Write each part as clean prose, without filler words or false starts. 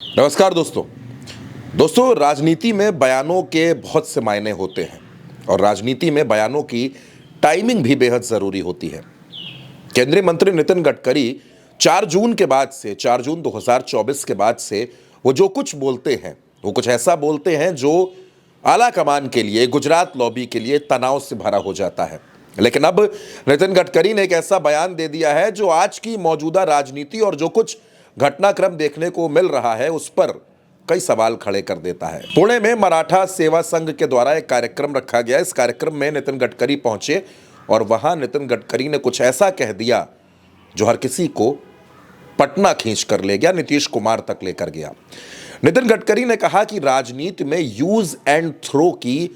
नमस्कार दोस्तों राजनीति में बयानों के बहुत से मायने होते हैं और राजनीति में बयानों की टाइमिंग भी बेहद ज़रूरी होती है। केंद्रीय मंत्री नितिन गडकरी 4 जून के बाद से 4 जून 2024 के बाद से वो जो कुछ बोलते हैं वो कुछ ऐसा बोलते हैं जो आला कमान के लिए, गुजरात लॉबी के लिए तनाव से भरा हो जाता है। लेकिन अब नितिन गडकरी ने एक ऐसा बयान दे दिया है जो आज की मौजूदा राजनीति और जो कुछ घटनाक्रम देखने को मिल रहा है उस पर कई सवाल खड़े कर देता है। पुणे में मराठा सेवा संघ के द्वारा एक कार्यक्रम रखा गया। इस कार्यक्रम में नितिन गडकरी पहुंचे और वहां नितिन गडकरी ने कुछ ऐसा कह दिया जो हर किसी को पटना खींच कर ले गया, नीतीश कुमार तक लेकर गया। नितिन गडकरी ने कहा कि राजनीति में यूज एंड थ्रो की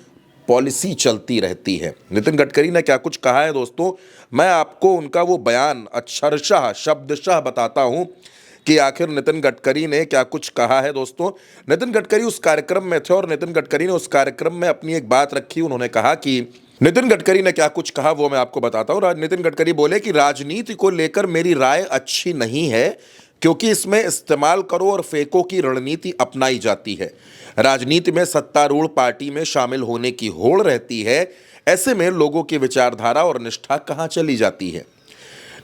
पॉलिसी चलती रहती है। नितिन गडकरी ने क्या कुछ कहा है दोस्तों, मैं आपको उनका वो बयान अक्षरशः शब्दशः बताता हूं कि आखिर नितिन गडकरी ने क्या कुछ कहा है। दोस्तों, नितिन गडकरी उस कार्यक्रम में थे और नितिन गडकरी ने उस कार्यक्रम में अपनी एक बात रखी। उन्होंने कहा कि नितिन गडकरी ने क्या कुछ कहा वो मैं आपको बताता हूं। नितिन गडकरी बोले कि राजनीति को लेकर मेरी राय अच्छी नहीं है क्योंकि इसमें इस्तेमाल करो और फेंको की रणनीति अपनाई जाती है। राजनीति में सत्तारूढ़ पार्टी में शामिल होने की होड़ रहती है। ऐसे में लोगों की विचारधारा और निष्ठा कहां चली जाती है।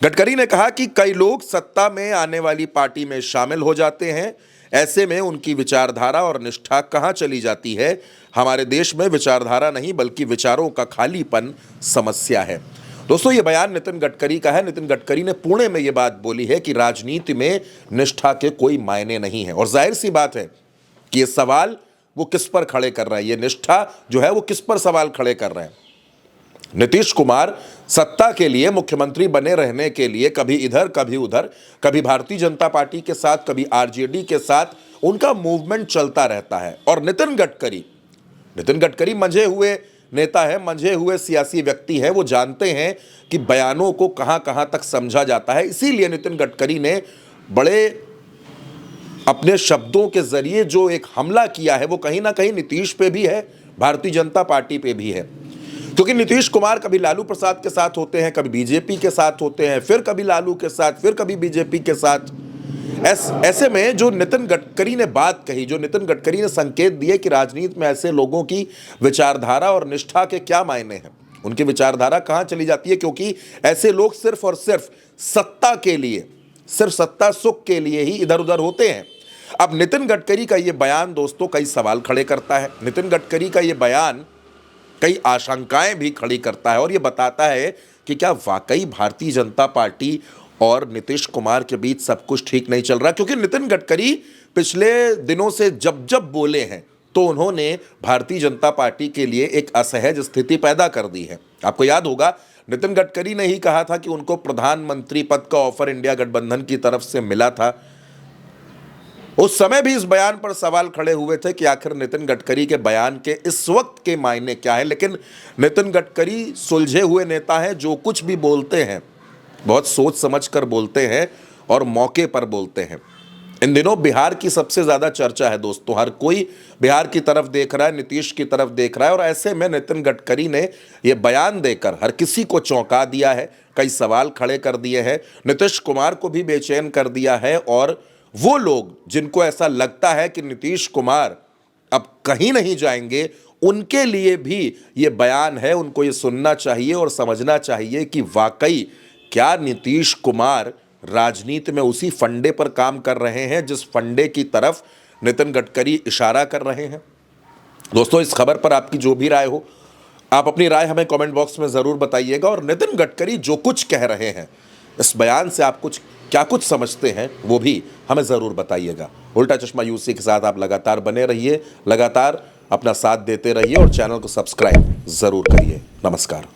गडकरी ने कहा कि कई लोग सत्ता में आने वाली पार्टी में शामिल हो जाते हैं। ऐसे में उनकी विचारधारा और निष्ठा कहां चली जाती है। हमारे देश में विचारधारा नहीं बल्कि विचारों का खालीपन समस्या है। दोस्तों, ये बयान नितिन गडकरी का है। नितिन गडकरी ने पुणे में ये बात बोली है कि राजनीति में निष्ठा के कोई मायने नहीं है और जाहिर सी बात है कि ये सवाल वो किस पर खड़े कर रहे हैं, ये निष्ठा जो है वो किस पर सवाल खड़े कर रहे हैं। नीतीश कुमार सत्ता के लिए, मुख्यमंत्री बने रहने के लिए कभी इधर कभी उधर, कभी भारतीय जनता पार्टी के साथ, कभी आरजेडी के साथ उनका मूवमेंट चलता रहता है। और नितिन गडकरी मंझे हुए नेता है, मंझे हुए सियासी व्यक्ति है। वो जानते हैं कि बयानों को कहां कहां तक समझा जाता है। इसीलिए नितिन गडकरी ने बड़े अपने शब्दों के जरिए जो एक हमला किया है वो कहीं ना कहीं नीतीश पे भी है, भारतीय जनता पार्टी पे भी है। क्योंकि नीतीश कुमार कभी लालू प्रसाद के साथ होते हैं, कभी बीजेपी के साथ होते हैं, फिर कभी लालू के साथ, फिर कभी बीजेपी के साथ। ऐसे में जो नितिन गडकरी ने बात कही, जो नितिन गडकरी ने संकेत दिए कि राजनीति में ऐसे लोगों की विचारधारा और निष्ठा के क्या मायने हैं, उनकी विचारधारा कहां चली जाती है, क्योंकि ऐसे लोग सिर्फ और सिर्फ सत्ता के लिए, सिर्फ सत्ता सुख के लिए ही इधर उधर होते हैं। अब नितिन गडकरी का यह बयान दोस्तों कई सवाल खड़े करता है। नितिन गडकरी का यह बयान कई आशंकाएं भी खड़ी करता है और यह बताता है कि क्या वाकई भारतीय जनता पार्टी और नीतीश कुमार के बीच सब कुछ ठीक नहीं चल रहा। क्योंकि नितिन गडकरी पिछले दिनों से जब पहले हैं तो उन्होंने भारतीय जनता पार्टी के लिए एक असहज स्थिति पैदा कर दी है। आपको याद होगा, नितिन गडकरी ने ही कहा था कि उनको प्रधानमंत्री पद का ऑफर इंडिया गठबंधन की तरफ से मिला था। उस समय भी इस बयान पर सवाल खड़े हुए थे कि आखिर नितिन गडकरी के बयान के इस वक्त के मायने क्या है। लेकिन नितिन गडकरी सुलझे हुए नेता हैं, जो कुछ भी बोलते हैं बहुत सोच समझ कर बोलते हैं और मौके पर बोलते हैं। इन दिनों बिहार की सबसे ज़्यादा चर्चा है दोस्तों, हर कोई बिहार की तरफ देख रहा है, नीतीश की तरफ देख रहा है और ऐसे में नितिन गडकरी ने यह बयान देकर हर किसी को चौंका दिया है, कई सवाल खड़े कर दिए हैं, नीतीश कुमार को भी बेचैन कर दिया है। और वो लोग जिनको ऐसा लगता है कि नीतीश कुमार अब कहीं नहीं जाएंगे, उनके लिए भी ये बयान है। उनको ये सुनना चाहिए और समझना चाहिए कि वाकई क्या नीतीश कुमार राजनीति में उसी फंडे पर काम कर रहे हैं जिस फंडे की तरफ नितिन गडकरी इशारा कर रहे हैं। दोस्तों, इस खबर पर आपकी जो भी राय हो, आप अपनी राय हमें कमेंट बॉक्स में ज़रूर बताइएगा। और नितिन गडकरी जो कुछ कह रहे हैं, इस बयान से आप क्या कुछ समझते हैं वो भी हमें ज़रूर बताइएगा। उल्टा चश्मा यूसी के साथ आप लगातार बने रहिए, लगातार अपना साथ देते रहिए और चैनल को सब्सक्राइब ज़रूर करिए। नमस्कार।